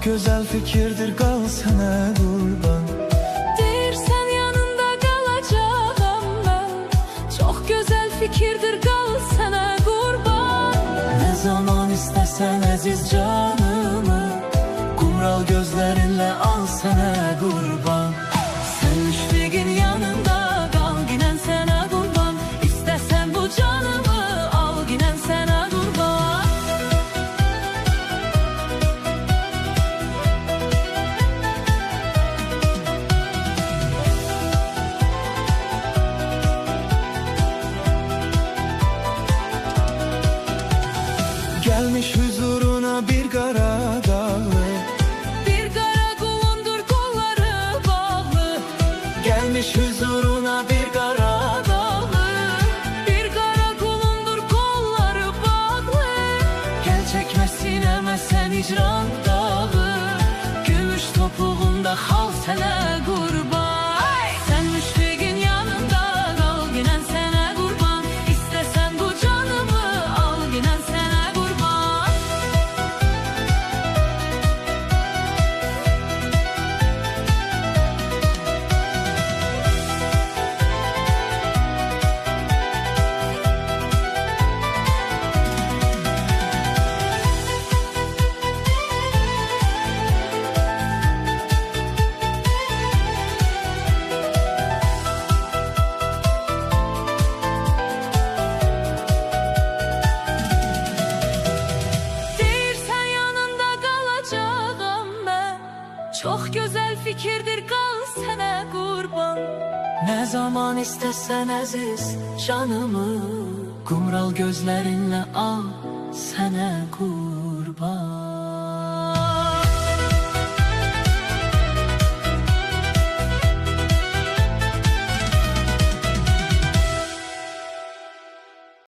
Çok güzel fikirdir, kal sana kurban. Deyirsən yanında qalacağam mən. Çok güzel fikirdir, kal sana kurban. Ne zaman istesen aziz canımı, kumral gözlerinle al sana kurban. Sen müşfiqin yanında qal, ginən sənə qurban. İstəsən bu canımı al, ginən sənə qurban. Gelmiş huzuruna bir kara dağlı, Bir qara qulundur, qolları bağlı. gelmiş huzuruna bir kara dağlı. Bir qara qulundur, qolları bağlı. Gel çekme sineme sen hicran dağı, Gümüş topuğunda xal sənə qurban. Sen müşfiqin yanında qal, ginən sənə qurban. İstəsən bu canımı al, ginən sənə qurban. Deyirsən yanında qalacağam mən. Çok güzel fikirdir, qal sənə qurban. Ne zaman istesen aziz canımı, kumral gözlerinle al sana kurban.